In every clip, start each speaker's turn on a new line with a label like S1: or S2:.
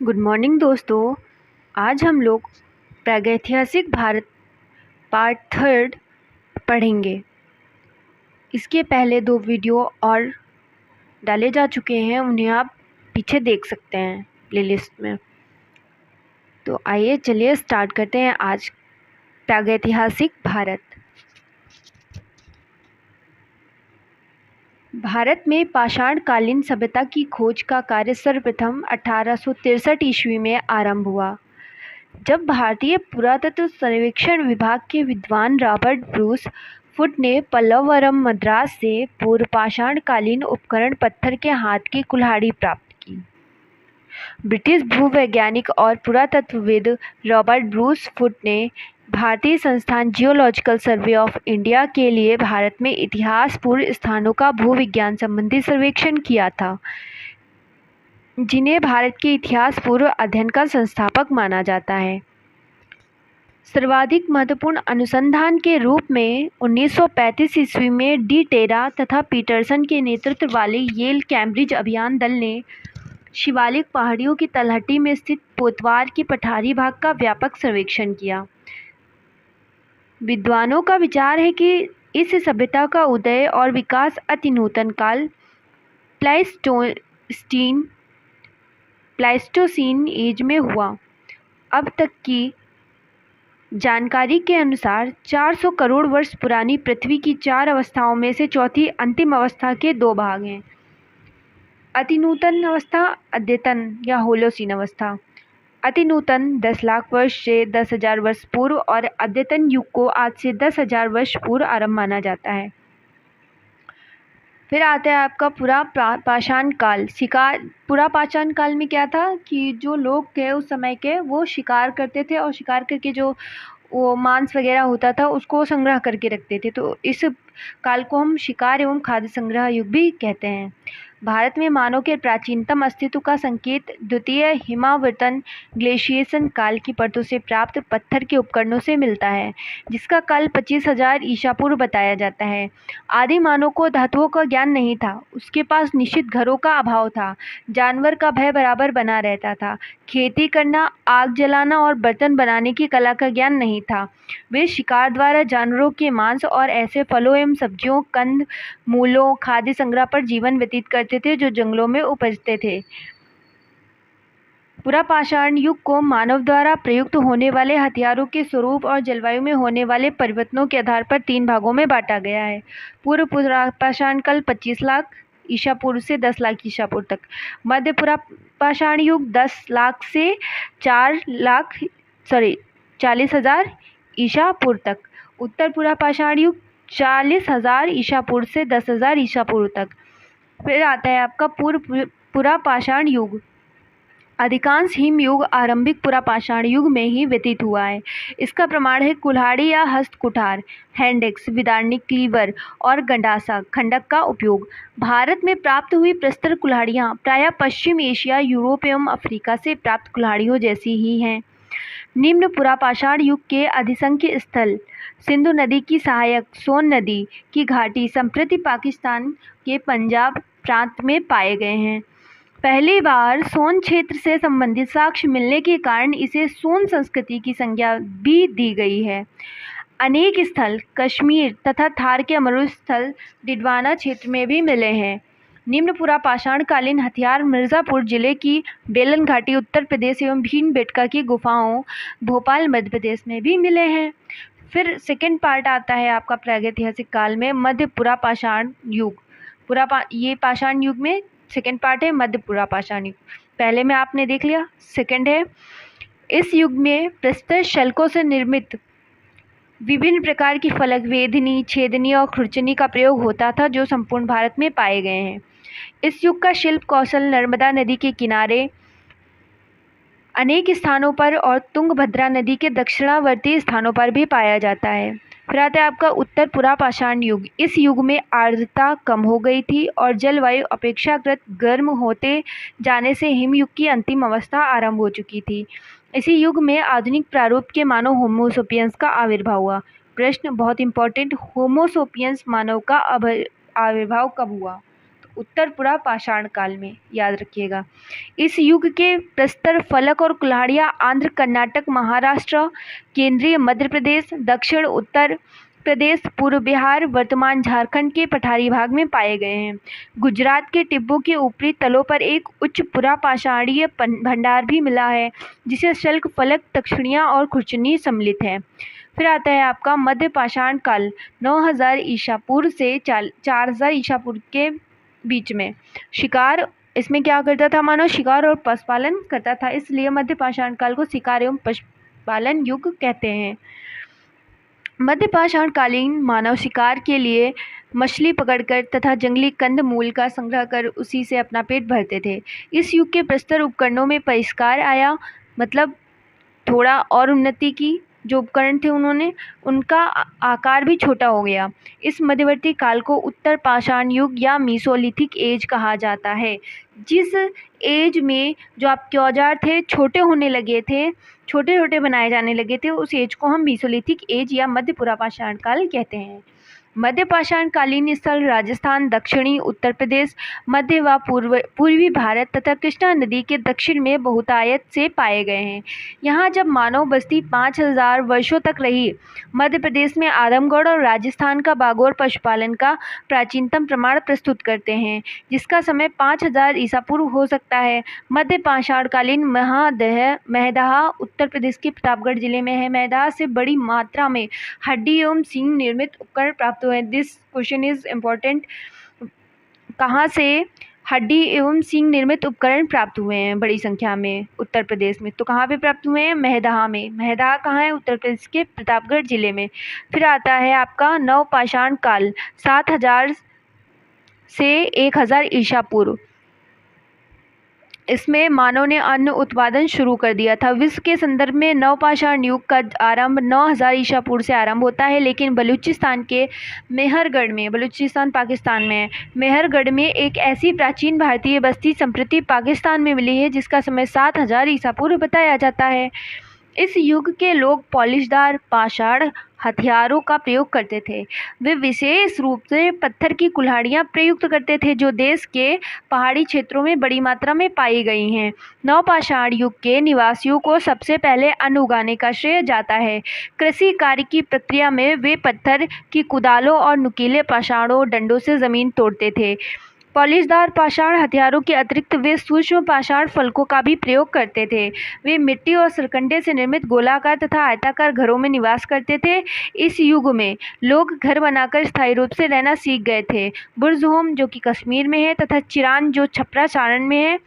S1: Good morning दोस्तों। आज हम लोग प्रागैतिहासिक भारत पार्ट थर्ड पढ़ेंगे। इसके पहले 2 वीडियो और डाले जा चुके हैं, उन्हें आप पीछे देख सकते हैं प्लेलिस्ट में। तो आइए चलिए स्टार्ट करते हैं आज प्रागैतिहासिक भारत। भारत में पाषाणकालीन सभ्यता की खोज का कार्य सर्वप्रथम 1863 ईस्वी में आरंभ हुआ, जब भारतीय पुरातत्व सर्वेक्षण विभाग के विद्वान रॉबर्ट ब्रूस फुट ने पल्लवरम मद्रास से पूर्व पाषाणकालीन उपकरण पत्थर के हाथ की कुल्हाड़ी प्राप्त की। ब्रिटिश भूवैज्ञानिक और पुरातत्वविद रॉबर्ट ब्रूस फुट ने भारतीय संस्थान जियोलॉजिकल सर्वे ऑफ इंडिया के लिए भारत में इतिहास पूर्व स्थानों का भूविज्ञान संबंधी सर्वेक्षण किया था, जिन्हें भारत के इतिहास पूर्व अध्ययन का संस्थापक माना जाता है। सर्वाधिक महत्वपूर्ण अनुसंधान के रूप में 1935 ईस्वी में डी टेरा तथा पीटरसन के नेतृत्व वाले येल कैम्ब्रिज अभियान दल ने शिवालिक पहाड़ियों की तलहटी में स्थित पोतवार की पठारी भाग का व्यापक सर्वेक्षण किया। विद्वानों का विचार है कि इस सभ्यता का उदय और विकास अति नूतन काल प्लाइस्टोसीन एज में हुआ। अब तक की जानकारी के अनुसार 400 करोड़ वर्ष पुरानी पृथ्वी की 4 अवस्थाओं में से चौथी अंतिम अवस्था के 2 भाग हैं। अतिनूतन अवस्था, अद्यतन या होलोसीन अवस्था। अतिनूतन 10 लाख वर्ष से 10,000 वर्ष पूर्व और अद्यतन युग को आज से 10,000 वर्ष पूर्व आरंभ माना जाता है। फिर आता है आपका पूरा पाषाण काल। पूरा पाषाण काल में क्या था कि जो लोग थे उस समय के, वो शिकार करते थे और शिकार करके जो वो मांस वगैरह होता था उसको संग्रह करके रखते थे। तो इस काल को हम शिकार एवं खाद्य संग्रह युग भी कहते हैं। भारत में मानव के प्राचीनतम अस्तित्व का संकेत द्वितीय हिमावर्तन ग्लेशिएशन काल की परतों से प्राप्त पत्थर के उपकरणों से मिलता है, जिसका काल 25,000 ईसा पूर्व बताया जाता है। आदि मानव को धातुओं का ज्ञान नहीं था, उसके पास निश्चित घरों का अभाव था, जानवर का भय बराबर बना रहता था, खेती करना, आग जलाना और बर्तन बनाने की कला का ज्ञान नहीं था। वे शिकार द्वारा जानवरों के मांस और ऐसे फलों एवं सब्जियों, कंद मूलों, खाद्य संग्रह पर जीवन व्यतीत करते थे जो जंगलों में उपजते थे। पूरा पाषाण युग को मानव द्वारा प्रयुक्त होने वाले हथियारों के स्वरूप और जलवायु में होने वाले परिवर्तनों के आधार पर 3 भागों में बांटा गया है। पूर्व पूरा पाषाण काल 25 लाख ईसा पूर्व से 10 लाख ईसा पूर्व तक। मध्य पूरा पाषाण युग 10 लाख से 40,000 ईसा पूर्व तक। उत्तर पूरा पाषाण युग 40,000 ईसा पूर्व से 10,000 ईसा पूर्व तक। फिर आता है आपका पूरा पाषाण युग। अधिकांश हिमयुग आरंभिक पूरा पाषाण युग में ही व्यतीत हुआ है। इसका प्रमाण है कुल्हाड़ी या हस्त कुठार, हैंडेक्स, विदारणी, क्लीवर और गंडासा खंडक का उपयोग। भारत में प्राप्त हुई प्रस्तर कुल्हाड़ियाँ प्रायः पश्चिम एशिया, यूरोप एवं अफ्रीका से प्राप्त कुल्हाड़ियों जैसी ही हैं। निम्न पूरा पाषाण युग के अधिसंख्य स्थल सिंधु नदी की सहायक सोन नदी की घाटी संप्रति पाकिस्तान के पंजाब प्रांत में पाए गए हैं। पहली बार सोन क्षेत्र से संबंधित साक्ष्य मिलने के कारण इसे सोन संस्कृति की संज्ञा भी दी गई है। अनेक स्थल कश्मीर तथा थार के अमरुद स्थल डिडवाना क्षेत्र में भी मिले हैं। निम्न पूरा पाषाणकालीन हथियार मिर्ज़ापुर जिले की बेलन घाटी उत्तर प्रदेश एवं भीमबेटका की गुफाओं भोपाल मध्य प्रदेश में भी मिले हैं। फिर सेकंड पार्ट आता है आपका प्रागैतिहासिक काल में मध्य पूरा पाषाण युग। ये पाषाण युग में सेकंड पार्ट है मध्य पूरा पाषाण युग। पहले में आपने देख लिया, सेकंड है। इस युग में प्रस्तर शल्कों से निर्मित विभिन्न प्रकार की फलक, वेधनी, छेदनी और खुरचनी का प्रयोग होता था, जो संपूर्ण भारत में पाए गए हैं। इस युग का शिल्प कौशल नर्मदा नदी के किनारे अनेक स्थानों पर और तुंगभद्रा नदी के दक्षिणावर्ती स्थानों पर भी पाया जाता है। फिर आता है आपका उत्तर पूरा पाषाण युग। इस युग में आर्द्रता कम हो गई थी और जलवायु अपेक्षाकृत गर्म होते जाने से हिमयुग की अंतिम अवस्था आरंभ हो चुकी थी। इसी युग में आधुनिक प्रारूप के मानव होमोसोपियंस का आविर्भाव हुआ। प्रश्न बहुत इंपॉर्टेंट, होमोसोपियंस मानव का आविर्भाव कब हुआ? तो उत्तर पुरा पाषाण काल में, याद रखिएगा। इस युग के प्रस्तर फलक और कुल्हाड़ियाँ आंध्र, कर्नाटक, महाराष्ट्र, केंद्रीय मध्य प्रदेश, दक्षिण उत्तर प्रदेश, पूर्व बिहार, वर्तमान झारखंड के पठारी भाग में पाए गए हैं। गुजरात के टिब्बों के ऊपरी तलों पर एक उच्च पुरापाषाणीय भंडार भी मिला है, जिसे शल्क, फलक, तक्षणियाँ और खुरचनी सम्मिलित है। फिर आता है आपका मध्य पाषाण काल, 9000 ईसा पूर्व से 4000 ईसा पूर्व के बीच में। शिकार, इसमें क्या करता था मानव? शिकार और पशुपालन करता था, इसलिए मध्य पाषाण काल को शिकार एवं पशुपालन युग कहते हैं। मध्य पाषाण कालीन मानव शिकार के लिए मछली पकड़कर तथा जंगली कंद मूल का संग्रह कर उसी से अपना पेट भरते थे। इस युग के प्रस्तर उपकरणों में परिष्कार आया, मतलब थोड़ा और उन्नति की। जो उपकरण थे उनका आकार भी छोटा हो गया। इस मध्यवर्ती काल को उत्तर पाषाण युग या मीसोलिथिक एज कहा जाता है। जिस एज में जो आपके औजार थे छोटे होने लगे थे, छोटे छोटे बनाए जाने लगे थे, उस एज को हम मीसोलिथिक एज या मध्य पुरापाषाण काल कहते हैं। मध्य पाषाण कालीन स्थल राजस्थान, दक्षिणी उत्तर प्रदेश, मध्य व पूर्वी भारत तथा कृष्णा नदी के दक्षिण में बहुतायत से पाए गए हैं। यहाँ जब मानव बस्ती 5000 वर्षों तक रही। मध्य प्रदेश में आदमगढ़ और राजस्थान का बागौर पशुपालन का प्राचीनतम प्रमाण प्रस्तुत करते हैं, जिसका समय 5000 ईसा पूर्व हो सकता है। मध्य पाषाण कालीन महदहा उत्तर प्रदेश के प्रतापगढ़ जिले में है। महदहा से बड़ी मात्रा में हड्डी एवं सींग निर्मित उपकरण प्राप्त हुए। This question is important. कहाँ से हड्डी एवं सींग निर्मित उपकरण प्राप्त हुए हैं बड़ी संख्या में? उत्तर प्रदेश में। तो कहाँ पे प्राप्त हुए हैं? महदहा में। महदहा कहाँ है? उत्तर प्रदेश के प्रतापगढ़ जिले में। फिर आता है आपका नवपाषाण काल, 7000 से 1000 ईसा पूर्व। इसमें मानव ने अन्न उत्पादन शुरू कर दिया था। विश्व के संदर्भ में नवपाषाण युग का आरंभ 9000 ईसा पूर्व से आरंभ होता है, लेकिन बलूचिस्तान के मेहरगढ़ में, बलूचिस्तान पाकिस्तान में है, मेहरगढ़ में एक ऐसी प्राचीन भारतीय बस्ती संप्रति पाकिस्तान में मिली है जिसका समय 7000 ईसा पूर्व बताया जाता है। इस युग के लोग पॉलिशदार पाषाण हथियारों का प्रयोग करते थे। वे विशेष रूप से पत्थर की कुल्हाड़ियाँ प्रयुक्त करते थे, जो देश के पहाड़ी क्षेत्रों में बड़ी मात्रा में पाई गई हैं। नवपाषाण युग के निवासियों को सबसे पहले अन्न उगाने का श्रेय जाता है। कृषि कार्य की प्रक्रिया में वे पत्थर की कुदालों और नुकीले पाषाणों डंडों से ज़मीन तोड़ते थे। पॉलिशदार पाषाण हथियारों के अतिरिक्त वे सूक्ष्म पाषाण फलकों का भी प्रयोग करते थे। वे मिट्टी और सरकंडे से निर्मित गोलाकार तथा आयताकार घरों में निवास करते थे। इस युग में लोग घर बनाकर स्थायी रूप से रहना सीख गए थे। बुर्ज होम, जो कि कश्मीर में है, तथा चिरान, जो छपरा सारण में है।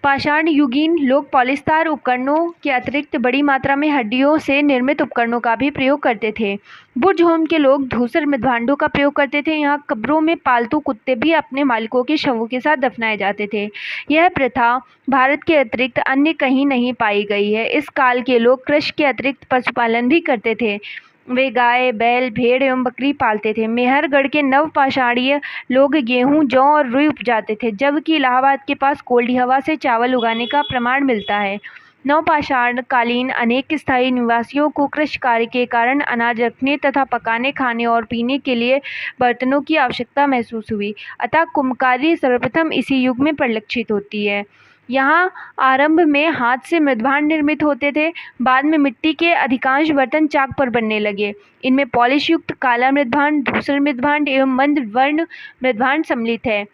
S1: पाषाण युगीन लोग पॉलिशदार उपकरणों के अतिरिक्त बड़ी मात्रा में हड्डियों से निर्मित उपकरणों का भी प्रयोग करते थे। बुर्ज होम के लोग धूसर मृदभांडों का प्रयोग करते थे। यहाँ कब्रों में पालतू कुत्ते भी अपने मालिकों के शवों के साथ दफनाए जाते थे। यह प्रथा भारत के अतिरिक्त अन्य कहीं नहीं पाई गई है। इस काल के लोग कृषि के अतिरिक्त पशुपालन भी करते थे। वे गाय, बैल, भेड़ एवं बकरी पालते थे। मेहरगढ़ के नवपाषाणीय लोग गेहूं, जौ और रुई उपजाते थे, जबकि इलाहाबाद के पास कोल्डी हवा से चावल उगाने का प्रमाण मिलता है। नवपाषाण कालीन अनेक स्थायी निवासियों को कृषि कार्य के कारण अनाज रखने तथा पकाने, खाने और पीने के लिए बर्तनों की आवश्यकता महसूस हुई। अतः कुम्भकारी सर्वप्रथम इसी युग में परिलक्षित होती है। यहाँ आरंभ में हाथ से मृदभांड निर्मित होते थे। बाद में मिट्टी के अधिकांश बर्तन चाक पर बनने लगे। इनमें पॉलिश युक्त काला मृदभांड, धूसर मृदभांड एवं मंद वर्ण मृदभांड सम्मिलित है।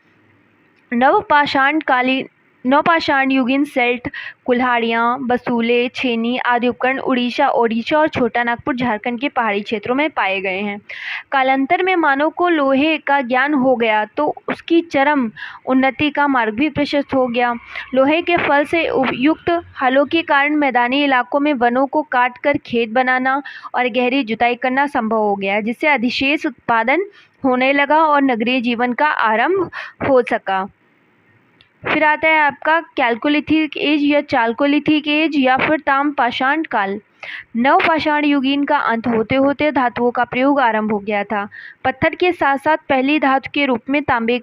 S1: नवपाषाण युगीन सेल्ट, कुल्हाड़ियाँ, बसूले, छेनी आदि उपकरण ओडिशा और छोटा नागपुर झारखंड के पहाड़ी क्षेत्रों में पाए गए हैं। कालांतर में मानव को लोहे का ज्ञान हो गया तो उसकी चरम उन्नति का मार्ग भी प्रशस्त हो गया। लोहे के फल से युक्त हलों के कारण मैदानी इलाकों में वनों को काट कर खेत बनाना और गहरी जुताई करना संभव हो गया, जिससे अधिशेष उत्पादन होने लगा और नगरीय जीवन का आरंभ हो सका। फिर आता है आपका कैल्कोलिथिक एज या चाल्कोलिथिक एज या फिर ताम्रपाषाण काल। नवपाषाण युगीन का अंत होते होते धातुओं का प्रयोग आरंभ हो गया था। पत्थर के साथ साथ पहली धातु के रूप में तांबे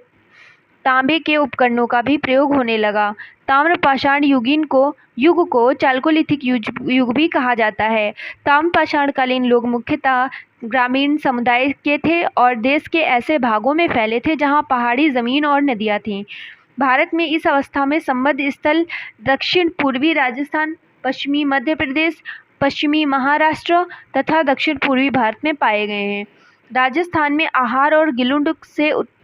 S1: तांबे के उपकरणों का भी प्रयोग होने लगा। ताम्रपाषाण युग को चाल्कोलिथिक युग भी कहा जाता है। ताम्रपाषाणकालीन लोग मुख्यतः ग्रामीण समुदाय के थे और देश के ऐसे भागों में फैले थे जहां पहाड़ी जमीन और नदियां थीं। भारत में इस अवस्था में समृद्ध स्थल दक्षिण पूर्वी राजस्थान, पश्चिमी मध्य प्रदेश, पश्चिमी महाराष्ट्र तथा दक्षिण पूर्वी भारत में पाए गए हैं। राजस्थान में आहार और गिलुंड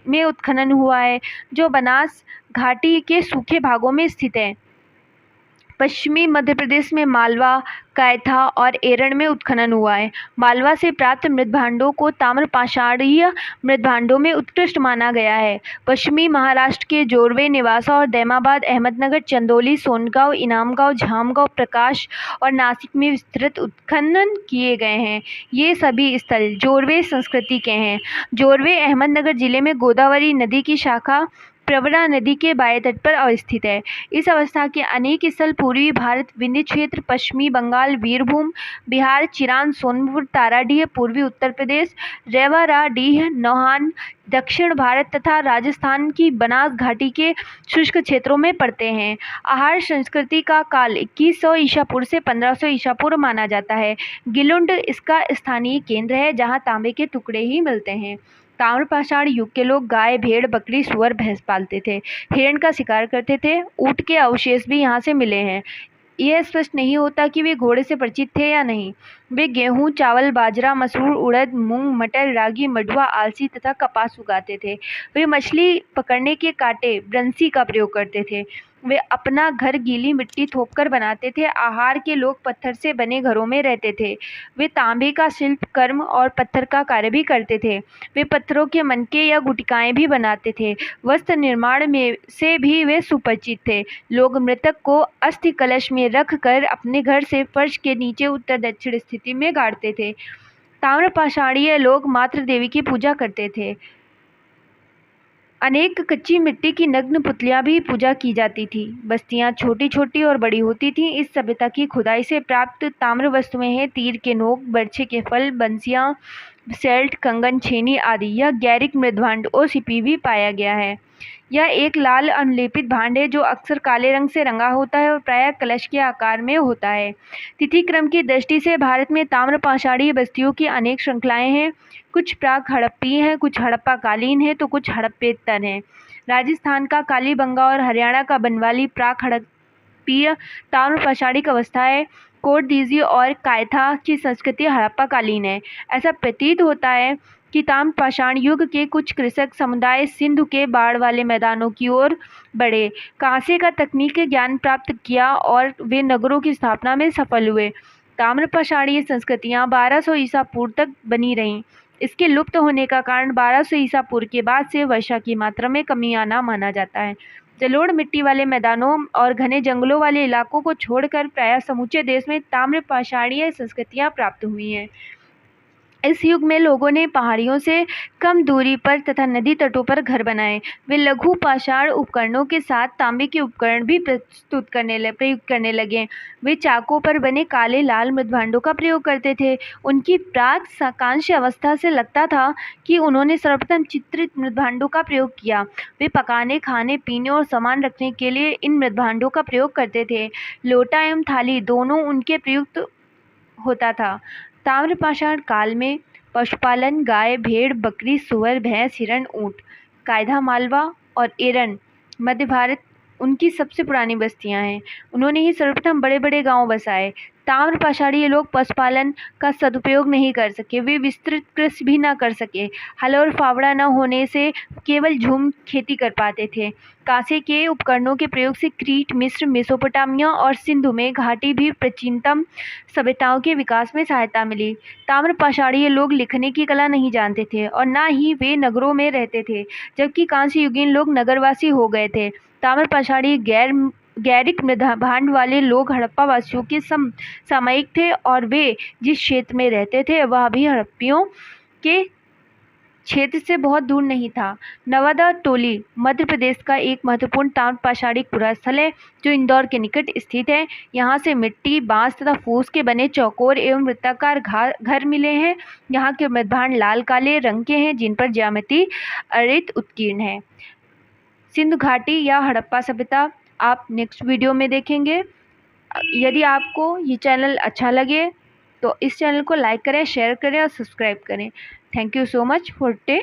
S1: में उत्खनन हुआ है, जो बनास घाटी के सूखे भागों में स्थित है। पश्चिमी मध्य प्रदेश में मालवा, कायथा और एरन में उत्खनन हुआ है। मालवा से प्राप्त मृदभांडों को ताम्रपाषाणीय मृदभांडों में उत्कृष्ट माना गया है। पश्चिमी महाराष्ट्र के जोरवे, नेवासा और दैमाबाद, अहमदनगर, चंदौली, सोनगांव, इनामगांव, झामगांव, प्रकाश और नासिक में विस्तृत उत्खनन किए गए हैं। ये सभी स्थल जोरवे संस्कृति के हैं। जोरवे अहमदनगर जिले में गोदावरी नदी की शाखा प्रवरा नदी के बाएं तट पर अवस्थित है। इस अवस्था के अनेक स्थल पूर्वी भारत, विंध्य क्षेत्र, पश्चिमी बंगाल, बीरभूम, बिहार, चिरान, सोनपुर, ताराडीह, पूर्वी उत्तर प्रदेश, रेवाड़ाडीह, नौहान, दक्षिण भारत तथा राजस्थान की बनास घाटी के शुष्क क्षेत्रों में पड़ते हैं। आहार संस्कृति का काल 2100 ईसा पूर्व से 1500 ईसा पूर्व माना जाता है। गिलुंड इसका स्थानीय केंद्र है, जहाँ तांबे के टुकड़े ही मिलते हैं। ताम्रपाषाण युग के लोग गाय, भेड़, बकरी, सुअर, भैंस पालते थे, हिरण का शिकार करते थे। ऊंट के अवशेष भी यहाँ से मिले हैं। यह स्पष्ट नहीं होता कि वे घोड़े से परिचित थे या नहीं। वे गेहूं, चावल, बाजरा, मसूर, उड़द, मूंग, मटर, रागी, मडुआ, आलसी तथा कपास उगाते थे। वे मछली पकड़ने के कांटे, बंसी का प्रयोग करते थे। वे अपना घर गीली मिट्टी थोपकर बनाते थे। आहार के लोग पत्थर से बने घरों में रहते थे। वे तांबे का शिल्प कर्म और पत्थर का कार्य भी करते थे। वे पत्थरों के मनके या गुटिकाएं भी बनाते थे। वस्त्र निर्माण में से भी वे सुपरिचित थे। लोग मृतक को अस्थि कलश में रख कर अपने घर से फर्श के नीचे उत्तर दक्षिण स्थिति में गाड़ते थे। ताम्रपाषाणीय लोग मातृ देवी की पूजा करते थे। अनेक कच्ची मिट्टी की नग्न पुतलियां भी पूजा की जाती थी। बस्तियां छोटी छोटी और बड़ी होती थीं। इस सभ्यता की खुदाई से प्राप्त ताम्र वस्तुएं हैं तीर के नोक, बर्छे के फल, बंसियां, सेल्ट, कंगन, छेनी आदि। यह गैरिक मृदभांड और सिपी भी पाया गया है। यह एक लाल अनुलेपित भांड है जो अक्सर काले रंग से रंगा होता है और प्रायः कलश के आकार में होता है। तिथि क्रम की दृष्टि से भारत में ताम्रपाषाणीय बस्तियों की अनेक श्रृंखलाएं हैं। कुछ प्राक हड़प्पीय हैं, कुछ हड़प्पा कालीन है तो कुछ हड़प्पेतर हैं। राजस्थान का कालीबंगा और हरियाणा का बनवाली प्राक हड़प्पीय ताम्रपाषाणिक अवस्था है। कोटदीजी और कायथा की संस्कृति हड़प्पा कालीन है। ऐसा प्रतीत होता है कि ताम्रपाषाण युग के कुछ कृषक समुदाय सिंधु के बाढ़ वाले मैदानों की ओर बढ़े, कांसे का तकनीकी ज्ञान प्राप्त किया और वे नगरों की स्थापना में सफल हुए। ताम्रपाषाणीय संस्कृतियां 1200 ईसा पूर्व तक बनी रहीं। इसके लुप्त होने का कारण 1200 ईसा पूर्व के बाद से वर्षा की मात्रा में कमी आना माना जाता है। जलोढ़ मिट्टी वाले मैदानों और घने जंगलों वाले इलाकों को छोड़कर प्रायः समूचे देश में ताम्रपाषाणीय संस्कृतियां प्राप्त हुई हैं। इस युग में लोगों ने पहाड़ियों से कम दूरी पर तथा नदी तटों पर घर बनाए। वे लघु पाषाण उपकरणों के साथ तांबे के उपकरण भी प्रयुक्त करने लगे। वे चाकों पर बने काले लाल मृदभांडों का प्रयोग करते थे। उनकी प्राक कांस्य अवस्था से लगता था कि उन्होंने सर्वप्रथम चित्रित मृदभांडों का प्रयोग किया। वे पकाने, खाने, पीने और सामान रखने के लिए इन मृदभांडों का प्रयोग करते थे। लोटा एवं थाली दोनों उनके प्रयुक्त होता था। ताम्रपाषाण काल में पशुपालन, गाय, भेड़, बकरी, सुअर, भैंस, हिरण, ऊंट, कायधा, मालवा और एरन मध्य भारत उनकी सबसे पुरानी बस्तियां हैं। उन्होंने ही सर्वप्रथम बड़े बड़े गांव बसाए। ताम्रपाषाणीय लोग पशुपालन का सदुपयोग नहीं कर सके। वे विस्तृत कृषि भी न कर सके। हल और फावड़ा न होने से केवल झूम खेती कर पाते थे। कांसे के उपकरणों के प्रयोग से क्रीट, मिस्र, मेसोपोटामिया और सिंधु में घाटी भी प्राचीनतम सभ्यताओं के विकास में सहायता मिली। ताम्रपाषाणीय लोग लिखने की कला नहीं जानते थे और न ही वे नगरों में रहते थे, जबकि कांस्य युगीन लोग नगरवासी हो गए थे। ताम्रपाषाणीय गैरिक मृदभांड वाले लोग हड़प्पा वासियों के सामयिक थे और वे जिस क्षेत्र में रहते थे वह भी हड़प्पियों के क्षेत्र से बहुत दूर नहीं था। नवादा टोली मध्य प्रदेश का एक महत्वपूर्ण ताम्रपाषाणिक पुरास्थल है जो इंदौर के निकट स्थित है। यहाँ से मिट्टी, बांस तथा फूस के बने चौकोर एवं वृत्ताकार घर मिले हैं। यहाँ के मृदभांड लाल काले रंग के हैं जिन पर ज्यामिति अरित उत्कीर्ण है। सिंधु घाटी या हड़प्पा सभ्यता आप नेक्स्ट वीडियो में देखेंगे। यदि आपको ये चैनल अच्छा लगे तो इस चैनल को लाइक करें, शेयर करें और सब्सक्राइब करें। Thank you so much for today.